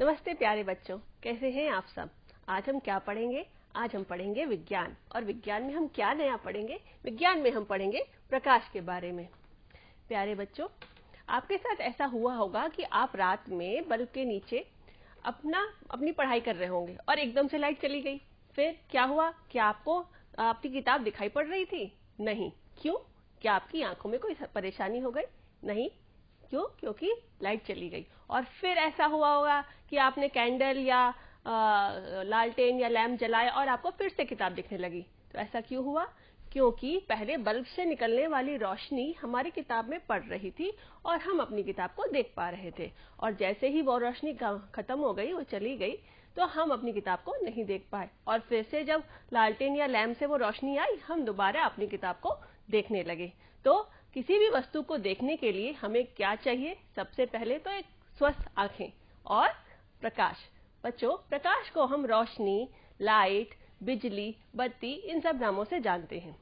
नमस्ते प्यारे बच्चों, कैसे हैं आप सब। आज हम क्या पढ़ेंगे? आज हम पढ़ेंगे विज्ञान। और विज्ञान में हम क्या नया पढ़ेंगे? विज्ञान में हम पढ़ेंगे प्रकाश के बारे में। प्यारे बच्चों, आपके साथ ऐसा हुआ होगा कि आप रात में बल्ब के नीचे अपनी पढ़ाई कर रहे होंगे और एकदम से लाइट चली गई। फिर क्या हुआ? क्या आपको आपकी किताब दिखाई पड़ रही थी? नहीं। क्यों? क्या आपकी आंखों में कोई परेशानी हो गई? नहीं। क्यों? क्योंकि लाइट चली गई। और फिर ऐसा हुआ होगा कि आपने कैंडल या लालटेन या लैंप जलाया और आपको फिर से किताब दिखने लगी। तो ऐसा क्यों हुआ? क्योंकि पहले बल्ब से निकलने वाली रोशनी हमारी किताब में पड़ रही थी और हम अपनी किताब को देख पा रहे थे। और जैसे ही वो रोशनी खत्म हो गई, वो चली गई, तो हम अपनी किताब को नहीं देख पाए। और फिर से जब लालटेन या लैंप से वो रोशनी आई, हम दोबारा अपनी किताब को देखने लगे। तो किसी भी वस्तु को देखने के लिए हमें क्या चाहिए? सबसे पहले तो एक स्वस्थ आंखें और प्रकाश। बच्चों, प्रकाश को हम रोशनी, लाइट, बिजली, बत्ती, इन सब नामों से जानते हैं।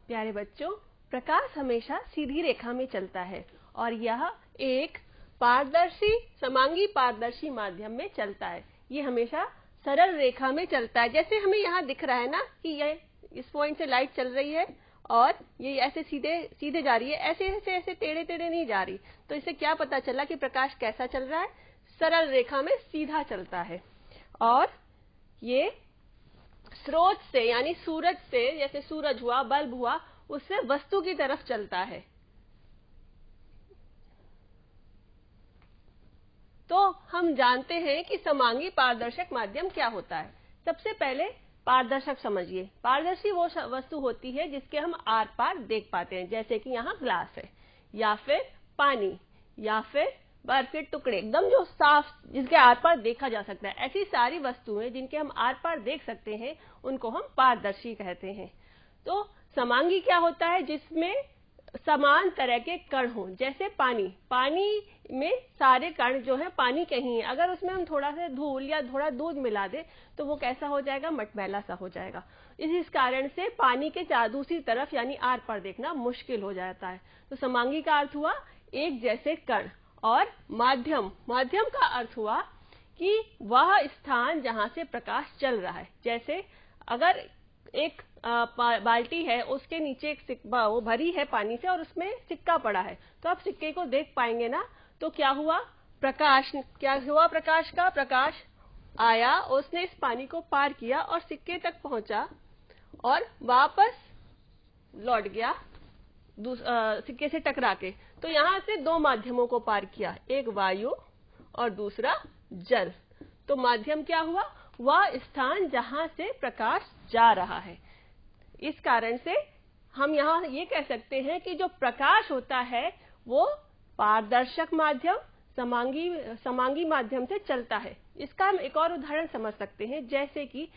प्यारे बच्चों, प्रकाश हमेशा सीधी रेखा में चलता है और यह एक समांगी पारदर्शी माध्यम में चलता है। ये हमेशा सरल रेखा में चलता है। जैसे हमें यहाँ दिख रहा है ना कि ये इस पॉइंट से लाइट चल रही है और ये ऐसे सीधे जा रही है, ऐसे टेढ़े नहीं जा रही। तो इससे क्या पता चला कि प्रकाश कैसा चल रहा है? सरल रेखा में सीधा चलता है। और ये स्रोत से, यानी सूरज से, जैसे सूरज हुआ, बल्ब हुआ, उससे वस्तु की तरफ चलता है। तो हम जानते हैं कि समांगी पारदर्शक माध्यम क्या होता है। सबसे पहले पारदर्शक समझिए। पारदर्शी वो वस्तु होती है जिसके हम आर पार देख पाते हैं, जैसे कि यहाँ ग्लास है, या फिर पानी, या फिर बर्फ के टुकड़े, एकदम जो साफ, जिसके आर पार देखा जा सकता है। ऐसी सारी वस्तुएं जिनके हम आर पार देख सकते हैं, उनको हम पारदर्शी कहते हैं। तो समांगी क्या होता है? जिसमें समान तरह के कण हों। जैसे पानी में सारे कण जो है पानी के ही हैं। अगर उसमें हम थोड़ा सा धूल या थोड़ा दूध मिला दे तो वो कैसा हो जाएगा? मटमैला सा हो जाएगा। इस कारण से पानी के दूसरी तरफ, यानी आर पार देखना मुश्किल हो जाता है। तो समांगी का अर्थ हुआ एक जैसे कण। और माध्यम का अर्थ हुआ कि वह स्थान जहां से प्रकाश चल रहा है। जैसे अगर एक बाल्टी है, उसके नीचे एक वो भरी है पानी से और उसमें सिक्का पड़ा है, तो आप सिक्के को देख पाएंगे ना। तो क्या हुआ? प्रकाश आया, उसने इस पानी को पार किया और सिक्के तक पहुंचा और वापस लौट गया सिक्के से टकरा के। तो यहां से दो माध्यमों को पार किया, एक वायु और दूसरा जल। तो माध्यम क्या हुआ? वह स्थान जहां से प्रकाश जा रहा है। इस कारण से हम यहाँ ये कह सकते हैं कि जो प्रकाश होता है वो पारदर्शक माध्यम, समांगी माध्यम से चलता है। इसका हम एक और उदाहरण समझ सकते हैं। जैसे कि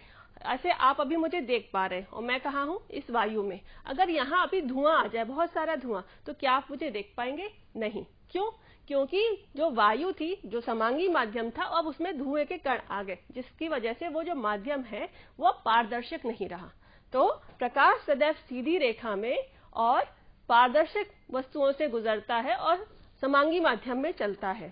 ऐसे आप अभी मुझे देख पा रहे हैं और मैं कहाँ हूँ? इस वायु में। अगर यहाँ अभी धुआं आ जाए, बहुत सारा धुआं, तो क्या आप मुझे देख पाएंगे? नहीं। क्यों? क्योंकि जो वायु थी, जो समांगी माध्यम था, अब उसमें धुएं के कण आ गए, जिसकी वजह से वो जो माध्यम है वो पारदर्शक नहीं रहा। तो प्रकाश सदैव सीधी रेखा में और पारदर्शक वस्तुओं से गुजरता है और समांगी माध्यम में चलता है।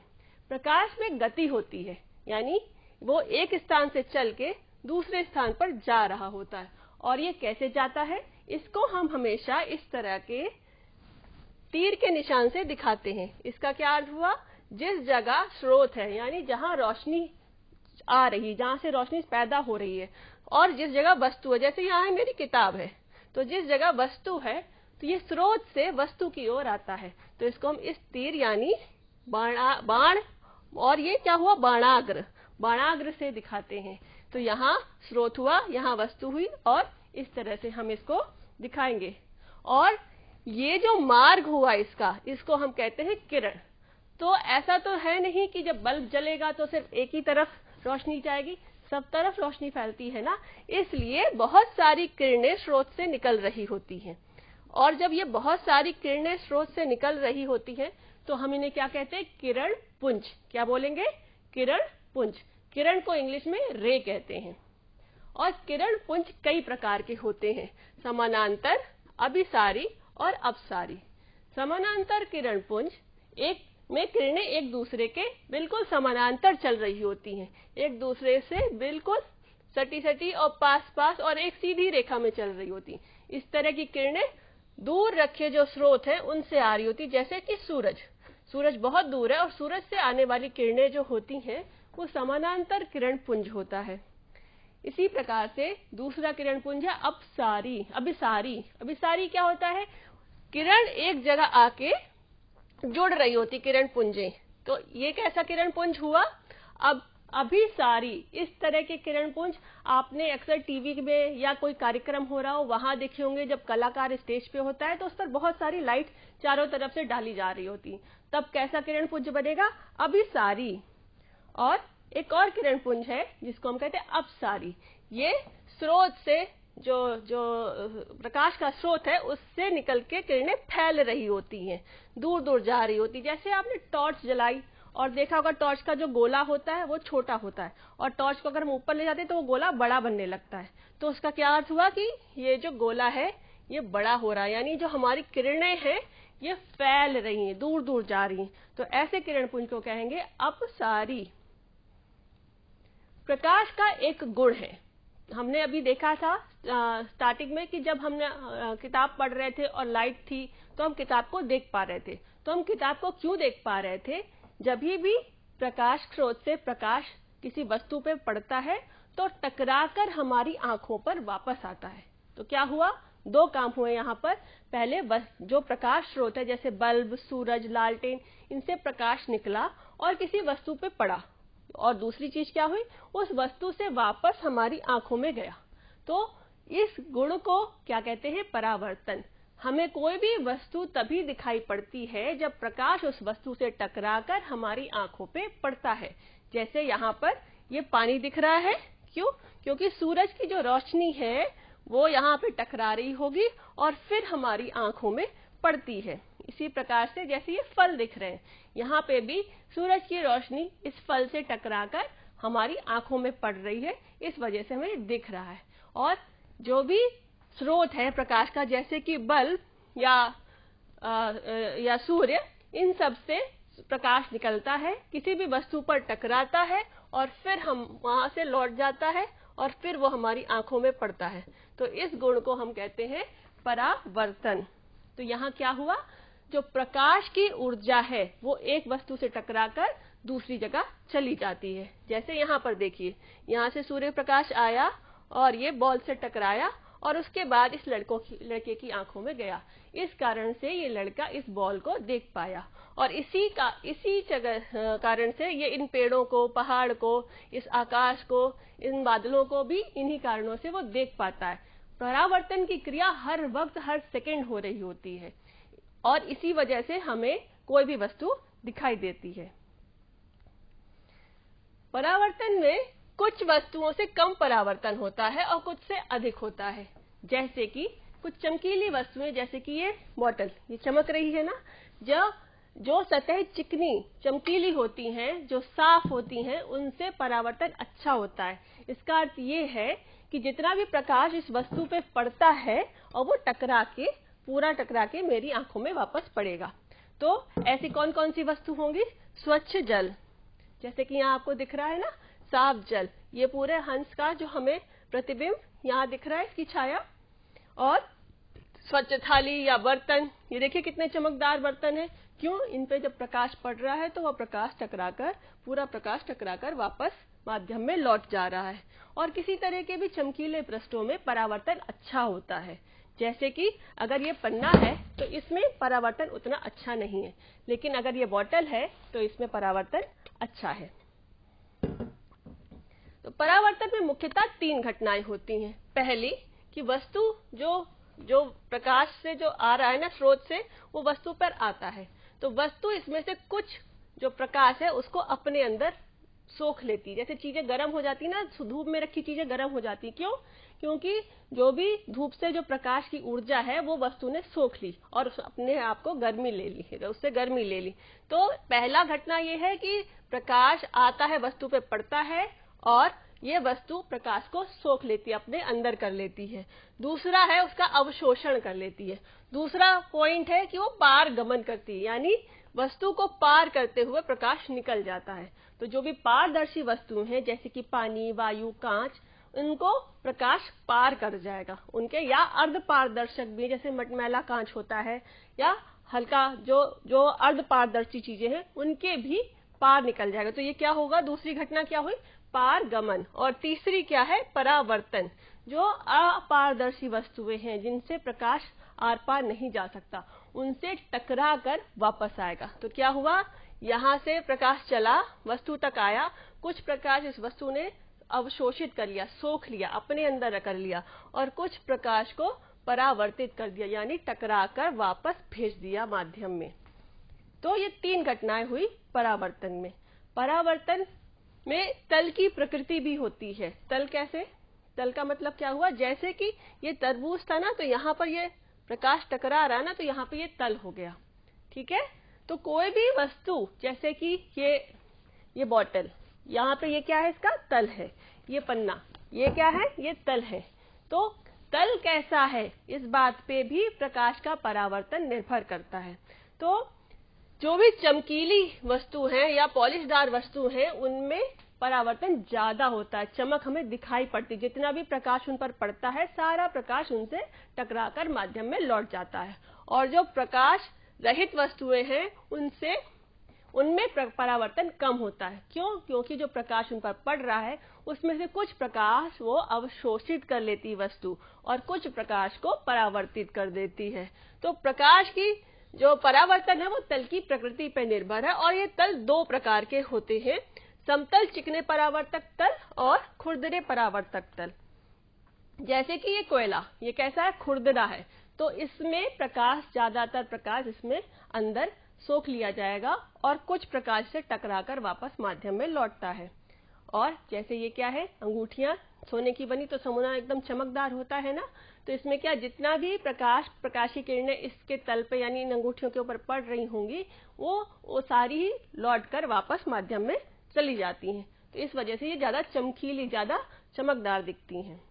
प्रकाश में गति होती है, यानी वो एक स्थान से चल के दूसरे स्थान पर जा रहा होता है। और ये कैसे जाता है? इसको हम हमेशा इस तरह के तीर के निशान से दिखाते हैं। इसका क्या अर्थ हुआ? जिस जगह स्रोत है, यानी जहां रोशनी आ रही, जहां से रोशनी पैदा हो रही है, और जिस जगह वस्तु है, जैसे यहाँ है मेरी किताब है, तो जिस जगह वस्तु है, तो ये स्रोत से वस्तु की ओर आता है। तो इसको हम इस तीर यानी बाण, और ये क्या हुआ? बाणाग्र से दिखाते हैं। तो यहाँ स्रोत हुआ, यहाँ वस्तु हुई, और इस तरह से हम इसको दिखाएंगे। और ये जो मार्ग हुआ इसको हम कहते हैं किरण। तो ऐसा तो है नहीं कि जब बल्ब जलेगा तो सिर्फ एक ही तरफ रोशनी जाएगी, सब तरफ रोशनी फैलती है ना। इसलिए बहुत सारी किरणें स्रोत से निकल रही होती हैं। और जब ये बहुत सारी किरणें स्रोत से निकल रही होती हैं, तो हम इन्हें क्या कहते हैं? किरण पुंज। क्या बोलेंगे? किरण पुंज। किरण को इंग्लिश में रे कहते हैं। और किरण पुंज कई प्रकार के होते हैं: समानांतर, अभिसारी और अपसारी। समानांतर किरण पुंज एक में किरणें एक दूसरे के बिल्कुल समानांतर चल रही होती हैं, एक दूसरे से बिल्कुल सटी सटी और पास पास और एक सीधी रेखा में चल रही होती। इस तरह की किरणें दूर रखे जो स्रोत है उनसे आ रही होती, जैसे कि सूरज बहुत दूर है और सूरज से आने वाली किरणें जो होती हैं वो समानांतर किरण पुंज होता है। इसी प्रकार से दूसरा किरण पुंज है अभिसारी क्या होता है? किरण एक जगह आके जुड़ रही होती किरण पुंजें। तो ये कैसा किरण पुंज हुआ? अब अभिसारी इस तरह के किरण पुंज आपने अक्सर टीवी में या कोई कार्यक्रम हो रहा हो वहां देखे होंगे। जब कलाकार स्टेज पे होता है तो उस पर बहुत सारी लाइट चारों तरफ से डाली जा रही होती, तब कैसा किरण पुंज बनेगा? अभिसारी। और एक और किरण पुंज है जिसको हम कहते हैं अपसारी। ये स्रोत से जो प्रकाश का स्रोत है उससे निकल के किरणें फैल रही होती हैं, दूर दूर जा रही होती। जैसे आपने टॉर्च जलाई और देखा होगा टॉर्च का जो गोला होता है वो छोटा होता है और टॉर्च को अगर हम ऊपर ले जाते हैं तो वो गोला बड़ा बनने लगता है। तो उसका क्या अर्थ हुआ कि ये जो गोला है ये बड़ा हो रहा है, यानी जो हमारी किरणें हैं ये फैल रही हैं, दूर दूर जा रही हैं। तो ऐसे किरण पुंज को कहेंगे अपसारी। प्रकाश का एक गुण है, हमने अभी देखा था स्टार्टिंग में कि जब हमने किताब पढ़ रहे थे और लाइट थी तो हम किताब को देख पा रहे थे। तो हम किताब को क्यों देख पा रहे थे? जब भी प्रकाश स्रोत से प्रकाश किसी वस्तु पे पड़ता है तो टकराकर हमारी आंखों पर वापस आता है। तो क्या हुआ? दो काम हुए यहाँ पर। पहले जो प्रकाश स्रोत है जैसे बल्ब, सूरज, लालटेन, इनसे प्रकाश निकला और किसी वस्तु पे पड़ा, और दूसरी चीज क्या हुई? उस वस्तु से वापस हमारी आंखों में गया। तो इस गुण को क्या कहते हैं? परावर्तन। हमें कोई भी वस्तु तभी दिखाई पड़ती है जब प्रकाश उस वस्तु से टकराकर हमारी आंखों पे पड़ता है। जैसे यहाँ पर ये पानी दिख रहा है, क्यों? क्योंकि सूरज की जो रोशनी है वो यहाँ पे टकरा रही होगी और फिर हमारी आंखों में पड़ती है। इसी प्रकार से जैसे ये फल दिख रहे हैं, यहाँ पे भी सूरज की रोशनी इस फल से टकराकर हमारी आंखों में पड़ रही है, इस वजह से हमें दिख रहा है। और जो भी स्रोत है प्रकाश का, जैसे कि बल्ब या सूर्य, इन सब से प्रकाश निकलता है, किसी भी वस्तु पर टकराता है और फिर हम वहां से लौट जाता है और फिर वो हमारी आंखों में पड़ता है। तो इस गुण को हम कहते हैं परावर्तन। तो यहाँ क्या हुआ? जो प्रकाश की ऊर्जा है वो एक वस्तु से टकराकर दूसरी जगह चली जाती है। जैसे यहाँ पर देखिए, यहाँ से सूर्य प्रकाश आया और ये बॉल से टकराया और उसके बाद इस लड़के की आंखों में गया। इस कारण से ये लड़का इस बॉल को देख पाया और इसी कारण से ये इन पेड़ों को, पहाड़ को, इस आकाश को, इन बादलों को भी इन्हीं कारणों से वो देख पाता है। परावर्तन की क्रिया हर वक्त, हर सेकंड हो रही होती है और इसी वजह से हमें कोई भी वस्तु दिखाई देती है। परावर्तन में कुछ वस्तुओं से कम परावर्तन होता है और कुछ से अधिक होता है। जैसे कि कुछ चमकीली वस्तुएं, जैसे कि ये बॉटल, ये चमक रही है ना, जो सतह चिकनी चमकीली होती हैं, जो साफ होती हैं, उनसे परावर्तन अच्छा होता है। इसका अर्थ ये है कि जितना भी प्रकाश इस वस्तु पे पड़ता है और वो पूरा टकरा के मेरी आंखों में वापस पड़ेगा। तो ऐसी कौन कौन सी वस्तु होंगी? स्वच्छ जल, जैसे कि यहाँ आपको दिख रहा है ना, साफ जल, ये पूरे हंस का जो हमें प्रतिबिंब यहाँ दिख रहा है, इसकी छाया। और स्वच्छ थाली या बर्तन, ये देखिए कितने चमकदार बर्तन है। क्यों? इन पे जब प्रकाश पड़ रहा है तो वह पूरा प्रकाश टकराकर वापस माध्यम में लौट जा रहा है। और किसी तरह के भी चमकीले पृष्ठों में परावर्तन अच्छा होता है। जैसे कि अगर ये पन्ना है तो इसमें परावर्तन उतना अच्छा नहीं है, लेकिन अगर ये बॉटल है तो इसमें परावर्तन अच्छा है। तो परावर्तन में मुख्यतः 3 घटनाएं होती हैं। पहली कि वस्तु जो प्रकाश से जो आ रहा है ना स्रोत से, वो वस्तु पर आता है, तो वस्तु इसमें से कुछ जो प्रकाश है उसको अपने अंदर सोख लेती है। जैसे चीजें गर्म हो जाती ना, धूप में रखी चीजें गर्म हो जाती, क्यों? क्योंकि जो भी धूप से जो प्रकाश की ऊर्जा है वो वस्तु ने सोख ली और अपने आप को गर्मी ले ली, उससे गर्मी ले ली। तो पहला घटना ये है कि प्रकाश आता है, वस्तु पे पड़ता है और ये वस्तु प्रकाश को सोख लेती है, अपने अंदर कर लेती है। दूसरा है उसका अवशोषण कर लेती है। दूसरा पॉइंट है कि वो पार गमन करती है, यानी वस्तु को पार करते हुए प्रकाश निकल जाता है। तो जो भी पारदर्शी वस्तु हैं जैसे कि पानी, वायु, कांच, इनको प्रकाश पार कर जाएगा उनके, या अर्ध पारदर्शक भी जैसे मटमैला कांच होता है, या हल्का जो अर्ध पारदर्शी चीजें हैं उनके भी पार निकल जाएगा। तो ये क्या होगा, दूसरी घटना क्या हुई, पारगमन। और तीसरी क्या है, परावर्तन। जो अपारदर्शी वस्तुएं हैं जिनसे प्रकाश आर पार नहीं जा सकता, उनसे टकरा कर वापस आएगा। तो क्या हुआ, यहां से प्रकाश चला, वस्तु तक आया, कुछ प्रकाश इस वस्तु ने अवशोषित कर लिया, सोख लिया, अपने अंदर कर लिया, और कुछ प्रकाश को परावर्तित कर दिया, यानी टकरा कर वापस भेज दिया माध्यम में। तो ये 3 घटनाएं हुई परावर्तन में। परावर्तन में तल की प्रकृति भी होती है। तल कैसे, तल का मतलब क्या हुआ, जैसे कि ये तरबूज था ना, तो यहाँ पर ये प्रकाश टकरा रहा ना, तो यहाँ पे ये तल हो गया। ठीक है, तो कोई भी वस्तु जैसे कि ये बॉटल, यहाँ पे ये क्या है, इसका तल है। ये पन्ना, ये क्या है, ये तल है। तो तल कैसा है, इस बात पे भी प्रकाश का परावर्तन निर्भर करता है। तो जो भी चमकीली वस्तु है या पॉलिशदार वस्तु है, उनमें परावर्तन ज्यादा होता है, चमक हमें दिखाई पड़ती, जितना भी प्रकाश उन पर पड़ता है सारा प्रकाश उनसे टकराकर माध्यम में लौट जाता है। और जो प्रकाश रहित वस्तुएं हैं उनमें परावर्तन कम होता है। क्यों, क्योंकि जो प्रकाश उन पर पड़ रहा है उसमें से कुछ प्रकाश वो अवशोषित कर लेती वस्तु, और कुछ प्रकाश को परावर्तित कर देती है। तो प्रकाश की जो परावर्तन है वो तल की प्रकृति पर निर्भर है। और ये तल 2 प्रकार के होते हैं, समतल चिकने परावर्तक तल और खुरदरे परावर्तक तल। जैसे कि ये कोयला, ये कैसा है, खुरदरा है, तो इसमें प्रकाश, ज्यादातर प्रकाश इसमें अंदर सोख लिया जाएगा और कुछ प्रकाश से टकराकर वापस माध्यम में लौटता है। और जैसे ये क्या है, अंगूठियां सोने की बनी, तो सोना एकदम चमकदार होता है ना, तो इसमें क्या, जितना भी प्रकाशी किरणें इसके तल पे यानी इन अंगूठियों के ऊपर पड़ रही होंगी, वो सारी ही लौटकर वापस माध्यम में चली जाती हैं। तो इस वजह से ये ज्यादा चमकीली, ज्यादा चमकदार दिखती हैं।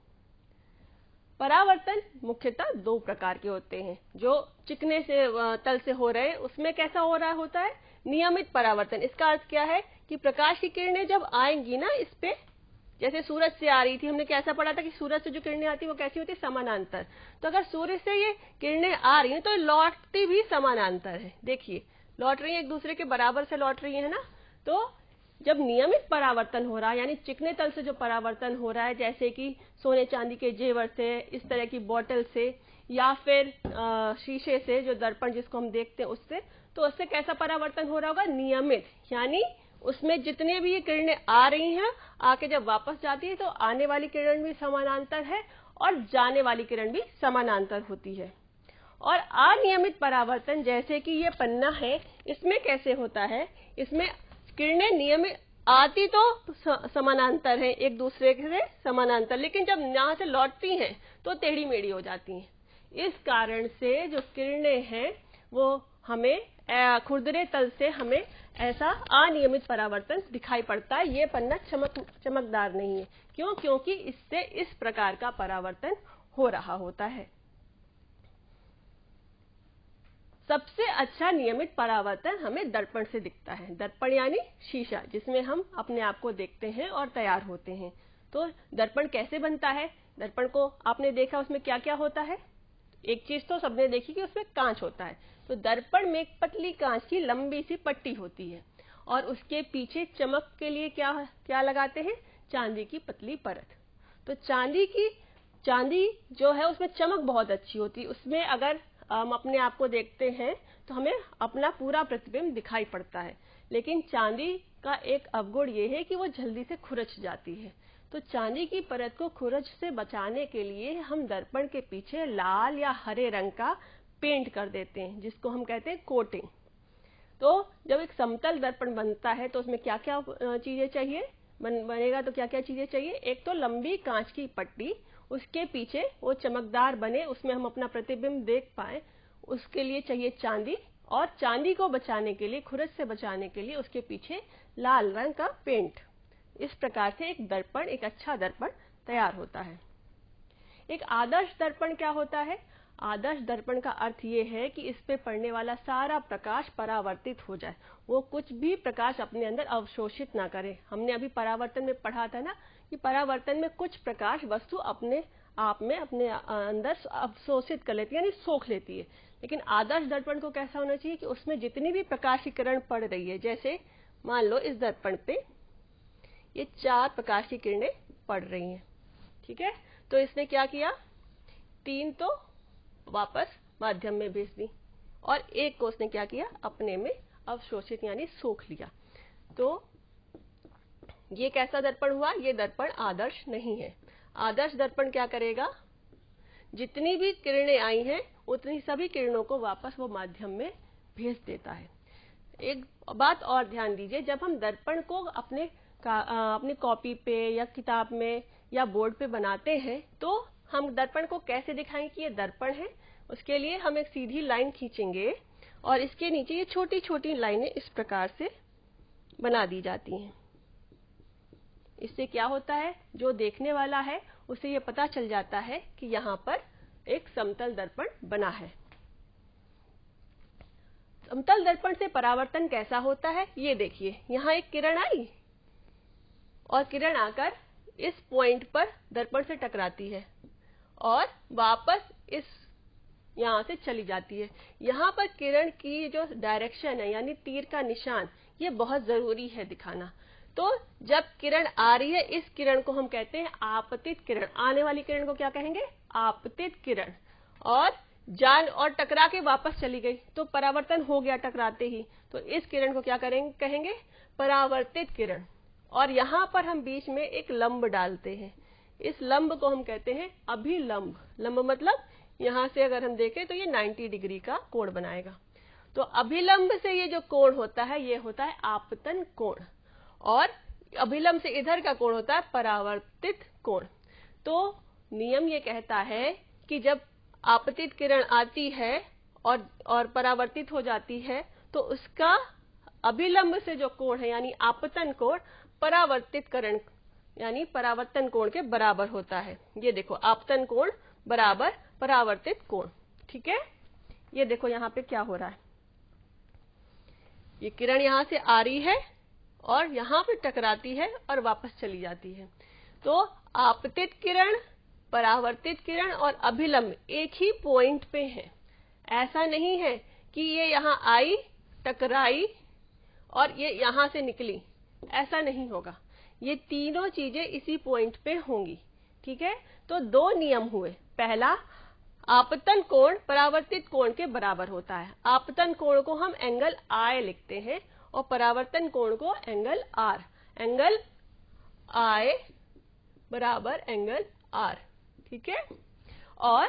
परावर्तन मुख्यतः 2 प्रकार के होते हैं। जो चिकने से तल से हो रहे हैं उसमें कैसा हो रहा होता है, नियमित परावर्तन। इसका अर्थ क्या है कि प्रकाश की किरणें जब आएंगी ना इस पे, जैसे सूरज से आ रही थी, हमने कैसा पढ़ा था कि सूरज से जो किरणें आती है वो कैसी होती है, समानांतर। तो अगर सूर्य से ये किरणें आ रही हैं तो लौटती भी समानांतर है। देखिए, लौट रही है, एक दूसरे के बराबर से लौट रही है ना। तो जब नियमित परावर्तन हो रहा है, यानी चिकने तल से जो परावर्तन हो रहा है, जैसे कि सोने चांदी के जेवर से, इस तरह की बोतल से, या फिर शीशे से, जो दर्पण जिसको हम देखते हैं उससे, तो उससे कैसा परावर्तन हो रहा होगा, नियमित। यानी उसमें जितने भी ये किरणें आ रही हैं, आके जब वापस जाती है तो आने वाली किरण भी समानांतर है और जाने वाली किरण भी समानांतर होती है। और अनियमित परावर्तन, जैसे कि ये पन्ना है, इसमें कैसे होता है, इसमें किरणें नियमित आती तो समानांतर है, एक दूसरे से समानांतर, लेकिन जब यहाँ से लौटती हैं तो टेढ़ी मेढ़ी हो जाती हैं। इस कारण से जो किरणें हैं वो हमें खुरदरे तल से हमें ऐसा अनियमित परावर्तन दिखाई पड़ता है। ये पन्ना चमकदार नहीं है। क्यों, क्योंकि इससे इस प्रकार का परावर्तन हो रहा होता है। सबसे अच्छा नियमित परावर्तन हमें दर्पण से दिखता है। दर्पण यानी शीशा, जिसमें हम अपने आप को देखते हैं और तैयार होते हैं। तो दर्पण कैसे बनता है, दर्पण को आपने देखा, उसमें क्या क्या होता है। एक चीज तो सबने देखी कि उसमें कांच होता है। तो दर्पण में एक पतली कांच की लंबी सी पट्टी होती है, और उसके पीछे चमक के लिए क्या लगाते हैं, चांदी की पतली परत। तो चांदी जो है उसमें चमक बहुत अच्छी होती है। उसमें अगर हम अपने आप को देखते हैं तो हमें अपना पूरा प्रतिबिंब दिखाई पड़ता है। लेकिन चांदी का एक अवगुण ये है कि वो जल्दी से खुरच जाती है। तो चांदी की परत को खुरच से बचाने के लिए हम दर्पण के पीछे लाल या हरे रंग का पेंट कर देते हैं, जिसको हम कहते हैं कोटिंग। तो जब एक समतल दर्पण बनता है तो उसमें क्या क्या चीजें चाहिए, बनेगा तो क्या क्या चीजें चाहिए। एक तो लंबी कांच की पट्टी, उसके पीछे वो चमकदार बने, उसमें हम अपना प्रतिबिंब देख पाए, उसके लिए चाहिए चांदी। और चांदी को बचाने के लिए, खुरच से बचाने के लिए, उसके पीछे लाल रंग का पेंट। इस प्रकार से एक दर्पण, एक अच्छा दर्पण तैयार होता है। एक आदर्श दर्पण क्या होता है, आदर्श दर्पण का अर्थ ये है कि इस पे पड़ने वाला सारा प्रकाश परावर्तित हो जाए, वो कुछ भी प्रकाश अपने अंदर अवशोषित ना करे। हमने अभी परावर्तन में पढ़ा था ना कि परावर्तन में कुछ प्रकाश वस्तु अपने आप में अपने अंदर अवशोषित कर लेती है, यानी सोख लेती है। लेकिन आदर्श दर्पण को कैसा होना चाहिए कि उसमें जितनी भी प्रकाश की किरण पड़ रही है, जैसे मान लो इस दर्पण पे ये 4 प्रकाश की किरणें पड़ रही हैं, ठीक है, तो इसने क्या किया, 3 तो वापस माध्यम में भेज दी और एक को उसने क्या किया, अपने में अवशोषित यानी सोख लिया। तो ये कैसा दर्पण हुआ, ये दर्पण आदर्श नहीं है। आदर्श दर्पण क्या करेगा, जितनी भी किरणें आई हैं उतनी सभी किरणों को वापस वो माध्यम में भेज देता है। एक बात और ध्यान दीजिए, जब हम दर्पण को अपनी कॉपी पे या किताब में या बोर्ड पे बनाते हैं तो हम दर्पण को कैसे दिखाएं कि ये दर्पण है। उसके लिए हम एक सीधी लाइन खींचेंगे और इसके नीचे ये छोटी छोटी लाइनें इस प्रकार से बना दी जाती हैं। इससे क्या होता है, जो देखने वाला है उसे ये पता चल जाता है कि यहाँ पर एक समतल दर्पण बना है। समतल दर्पण से परावर्तन कैसा होता है, ये देखिए, यहाँ एक किरण आई और किरण आकर इस पॉइंट पर दर्पण से टकराती है और वापस इस यहाँ से चली जाती है। यहाँ पर किरण की जो डायरेक्शन है यानी तीर का निशान, ये बहुत जरूरी है दिखाना। तो जब किरण आ रही है, इस किरण को हम कहते हैं आपतित किरण। आने वाली किरण को क्या कहेंगे, आपतित किरण। और जान और टकरा के वापस चली गई तो परावर्तन हो गया टकराते ही, तो इस किरण को क्या कहेंगे, परावर्तित किरण। और यहाँ पर हम बीच में एक लंब डालते हैं, इस लंब को हम कहते हैं अभिलंब। लंब मतलब यहाँ से अगर हम देखें तो ये 90 डिग्री का कोण बनाएगा। तो अभिलंब से ये जो कोण होता है ये होता है आपतन कोण, और अभिलंब से इधर का कोण होता है परावर्तित कोण। तो नियम ये कहता है कि जब आपतित किरण आती है और परावर्तित हो जाती है तो उसका अभिलंब से जो कोण है यानी आपतन कोण परावर्तित किरण यानी परावर्तन कोण के बराबर होता है। ये देखो, आपतन कोण बराबर परावर्तित कोण, ठीक है। ये देखो यहाँ पे क्या हो रहा है, ये किरण यहाँ से आ रही है और यहाँ पे टकराती है और वापस चली जाती है। तो आपतित किरण, परावर्तित किरण और अभिलंब एक ही पॉइंट पे है। ऐसा नहीं है कि ये यहाँ आई, टकराई और ये यहाँ से निकली, ऐसा नहीं होगा। ये तीनों चीजें इसी पॉइंट पे होंगी, ठीक है। तो 2 नियम हुए। पहला, आपतन कोण परावर्तित कोण के बराबर होता है। आपतन कोण को हम एंगल I लिखते हैं और परावर्तन कोण को एंगल R। एंगल I बराबर एंगल R, ठीक है। और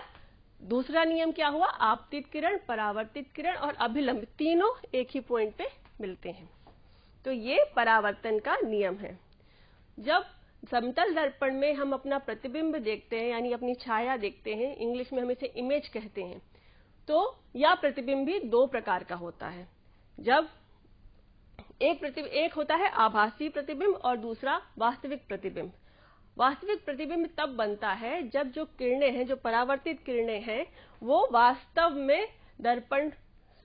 दूसरा नियम क्या हुआ, आपतित किरण, परावर्तित किरण और अभिलंब तीनों एक ही पॉइंट पे मिलते हैं। तो ये परावर्तन का नियम है। जब समतल दर्पण में हम अपना प्रतिबिंब देखते हैं यानी अपनी छाया देखते हैं, इंग्लिश में हम इसे इमेज कहते हैं, तो यह प्रतिबिंब भी 2 प्रकार का होता है। जब एक होता है आभासी प्रतिबिंब और दूसरा वास्तविक प्रतिबिंब। वास्तविक प्रतिबिंब तब बनता है जब जो किरणें हैं, जो परावर्तित किरणें हैं, वो वास्तव में दर्पण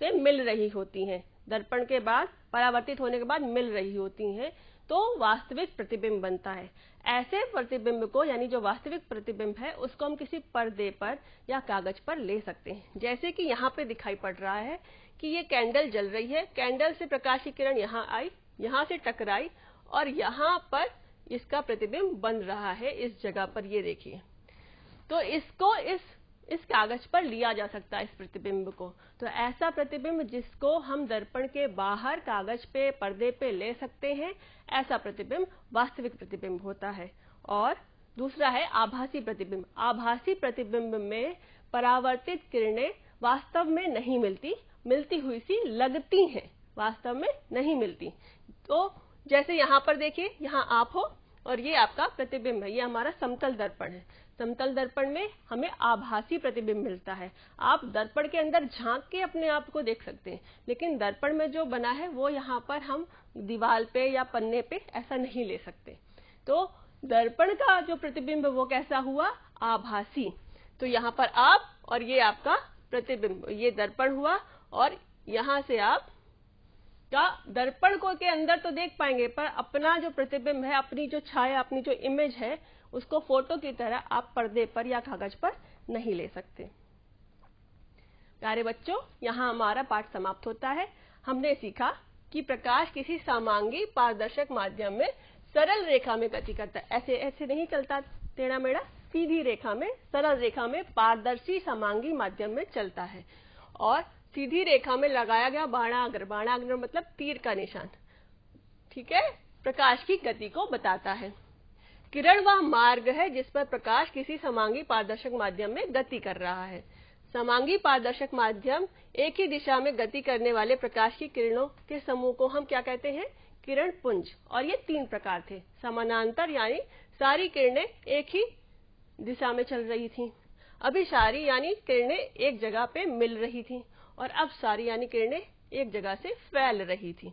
से मिल रही होती हैं, दर्पण के बाद परावर्तित होने के बाद मिल रही होती हैं, तो वास्तविक प्रतिबिंब बनता है। ऐसे प्रतिबिंब को यानी जो वास्तविक प्रतिबिंब है उसको हम किसी पर्दे पर या कागज पर ले सकते हैं। जैसे कि यहाँ पे दिखाई पड़ रहा है कि ये कैंडल जल रही है, कैंडल से प्रकाश की किरण यहाँ आई, यहाँ से टकराई और यहाँ पर इसका प्रतिबिंब बन रहा है इस जगह पर, ये देखिए। तो इसको इस कागज पर लिया जा सकता है, इस प्रतिबिंब को। तो ऐसा प्रतिबिंब जिसको हम दर्पण के बाहर कागज पे, पर्दे पे ले सकते हैं, ऐसा प्रतिबिंब वास्तविक प्रतिबिंब होता है। और दूसरा है आभासी प्रतिबिंब। आभासी प्रतिबिंब में परावर्तित किरणें वास्तव में नहीं मिलती, मिलती हुई सी लगती हैं, वास्तव में नहीं मिलती। तो जैसे यहाँ पर देखिए, यहाँ आप हो और ये आपका प्रतिबिंब है, ये हमारा समतल दर्पण है। समतल दर्पण में हमें आभासी प्रतिबिंब मिलता है। आप दर्पण के अंदर झांक के अपने आप को देख सकते हैं, लेकिन दर्पण में जो बना है वो यहाँ पर हम दीवार पे या पन्ने पे ऐसा नहीं ले सकते। तो दर्पण का जो प्रतिबिंब वो कैसा हुआ, आभासी। तो यहाँ पर आप और ये आपका प्रतिबिंब, ये दर्पण हुआ, और यहाँ से आप का दर्पण को के अंदर तो देख पाएंगे, पर अपना जो प्रतिबिंब है, अपनी जो छाया, अपनी जो इमेज है, उसको फोटो की तरह आप पर्दे पर या कागज पर नहीं ले सकते। प्यारे बच्चों, यहाँ हमारा पाठ समाप्त होता है। हमने सीखा कि प्रकाश किसी समांगी पारदर्शक माध्यम में सरल रेखा में गति करता है। ऐसे ऐसे नहीं चलता टेढ़ा मेढ़ा, सीधी रेखा में, सरल रेखा में, पारदर्शी समांगी माध्यम में चलता है। और सीधी रेखा में लगाया गया बाणाग्र, बाणाग्र मतलब तीर का निशान, ठीक है, प्रकाश की गति को बताता है। किरण वह मार्ग है जिस पर प्रकाश किसी समांगी पारदर्शक माध्यम में गति कर रहा है। समांगी पारदर्शक माध्यम एक ही दिशा में गति करने वाले प्रकाश की किरणों के समूह को हम क्या कहते हैं? किरण पुंज। और ये 3 प्रकार थे। समानांतर यानी सारी किरणें एक ही दिशा में चल रही थी। अभिसारी यानी किरणें एक जगह पे मिल रही थी, और अपसारी यानी किरणें एक जगह से फैल रही थी।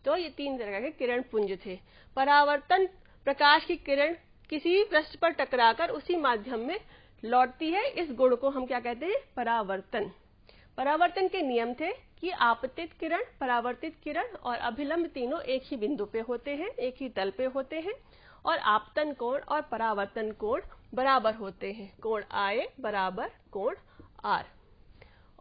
तो ये 3 तरह के किरण पुंज थे। परावर्तन, प्रकाश की किरण किसी पृष्ठ पर टकराकर उसी माध्यम में लौटती है, इस गुण को हम क्या कहते हैं? परावर्तन। परावर्तन के नियम थे कि आपतित किरण, परावर्तित किरण और अभिलंब तीनों एक ही बिंदु पे होते हैं, एक ही तल पे होते हैं, और आपतन कोण और परावर्तन कोण बराबर होते हैं। कोण I बराबर कोण R।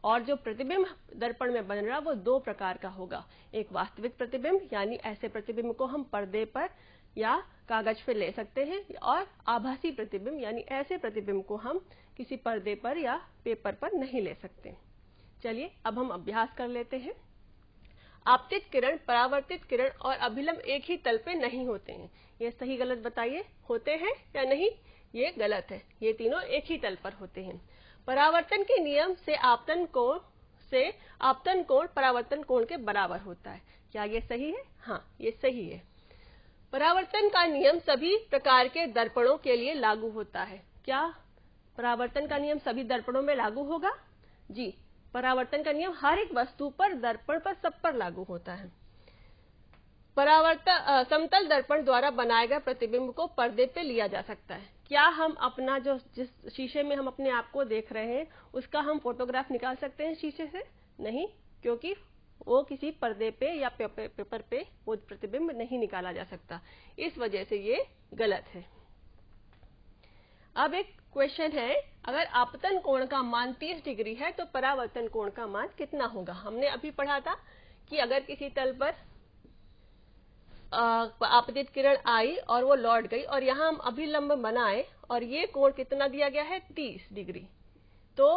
और जो प्रतिबिंब दर्पण में बन रहा वो 2 प्रकार का होगा। एक वास्तविक प्रतिबिंब, यानी ऐसे प्रतिबिंब को हम पर्दे पर या कागज पे ले सकते हैं, और आभासी प्रतिबिंब यानी ऐसे प्रतिबिंब को हम किसी पर्दे पर या पेपर पर नहीं ले सकते। चलिए अब हम अभ्यास कर लेते हैं। आपतित किरण, परावर्तित किरण और अभिलंब एक ही तल पे नहीं होते हैं। ये सही गलत बताइए, होते हैं या नहीं? ये गलत है, ये तीनों एक ही तल पर होते हैं। परावर्तन के नियम से आपतन कोण परावर्तन कोण के बराबर होता है। क्या ये सही है? हाँ, ये सही है। परावर्तन का नियम सभी प्रकार के दर्पणों के लिए लागू होता है। क्या परावर्तन का नियम सभी दर्पणों में लागू होगा? जी, परावर्तन का नियम हर एक वस्तु पर, दर्पण पर, सब पर लागू होता है। परावर्तन समतल दर्पण द्वारा बनाए गए प्रतिबिंब को पर्दे पे लिया जा सकता है। क्या हम अपना जो जिस शीशे में हम अपने आप को देख रहे हैं उसका हम फोटोग्राफ निकाल सकते हैं शीशे से? नहीं, क्योंकि वो किसी पर्दे पे या पेपर पे वो प्रतिबिंब नहीं निकाला जा सकता। इस वजह से ये गलत है। अब एक क्वेश्चन है, अगर आपतन कोण का मान 30 डिग्री है तो परावर्तन कोण का मान कितना होगा? हमने अभी पढ़ा था कि अगर किसी तल पर आपतित किरण आई और वो लौट गई, और यहाँ हम अभिलंब बनाए और ये कोण कितना दिया गया है? 30 डिग्री। तो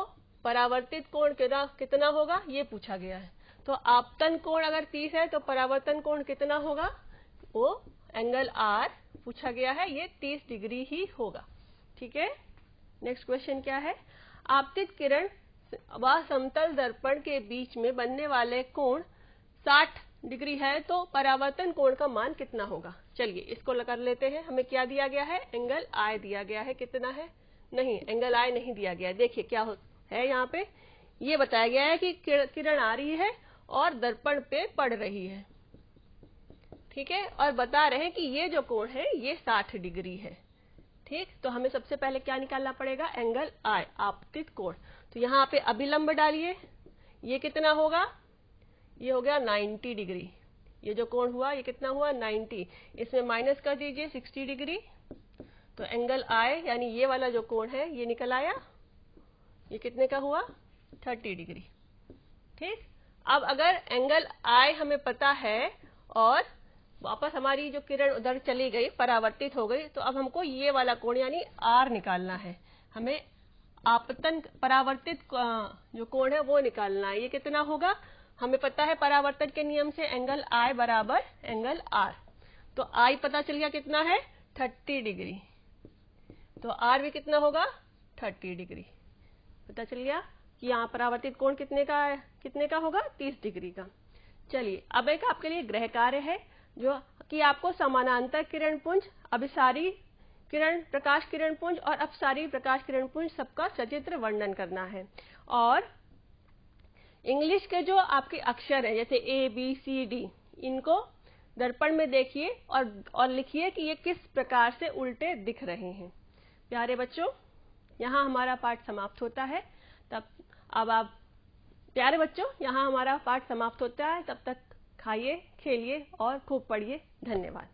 परावर्तित कोण कितना होगा? ये पूछा गया है। तो आपतन कोण अगर 30 है तो परावर्तन कोण कितना होगा? वो एंगल R पूछा गया है, ये 30 डिग्री ही होगा। ठीक है। नेक्स्ट क्वेश्चन क्या है? आपतित किरण व समतल दर्पण के बीच में बनने वाले कोण 60 डिग्री है तो परावर्तन कोण का मान कितना होगा? चलिए इसको कर लेते हैं। हमें क्या दिया गया है? एंगल I दिया गया है। कितना है? नहीं, एंगल I नहीं दिया गया है। देखिए क्या है यहाँ पे, ये बताया गया है कि किरण आ रही है और दर्पण पे पड़ रही है। ठीक है, और बता रहे हैं कि ये जो कोण है ये 60 डिग्री है। ठीक, तो हमें सबसे पहले क्या निकालना पड़ेगा? एंगल I, आपतित कोण। तो यहाँ पे अभिलंब डालिए, ये कितना होगा? ये हो गया 90 डिग्री। ये जो कोण हुआ ये कितना हुआ? 90। इसमें माइनस कर दीजिए 60 डिग्री, तो एंगल I यानी ये वाला जो कोण है ये निकल आया। ये कितने का हुआ? 30 डिग्री। ठीक, अब अगर एंगल I हमें पता है और वापस हमारी जो किरण उधर चली गई, परावर्तित हो गई, तो अब हमको ये वाला कोण यानी R निकालना है। हमें आपतन परावर्तित जो कोण है वो निकालना है। ये कितना होगा? हमें पता है परावर्तन के नियम से एंगल I बराबर एंगल R। तो I पता चल गया कितना है? 30 डिग्री। तो R भी कितना होगा? 30 डिग्री। पता चल गया कि यहाँ परावर्तित कोण कितने का होगा? 30 डिग्री का। चलिए अब एक आपके लिए गृह कार्य है, जो कि आपको समानांतर किरण पुंज, अभिसारी किरण प्रकाश किरण पुंज और अपसारी प्रकाश किरण पुंज सबका सचित्र वर्णन करना है। और इंग्लिश के जो आपके अक्षर है जैसे ABCD, इनको दर्पण में देखिए और लिखिए कि ये किस प्रकार से उल्टे दिख रहे हैं। प्यारे बच्चों, यहाँ हमारा पाठ समाप्त होता है। अब आप प्यारे बच्चों, यहाँ हमारा पाठ समाप्त होता है। तब तक खाइए, खेलिए और खूब पढ़िए। धन्यवाद।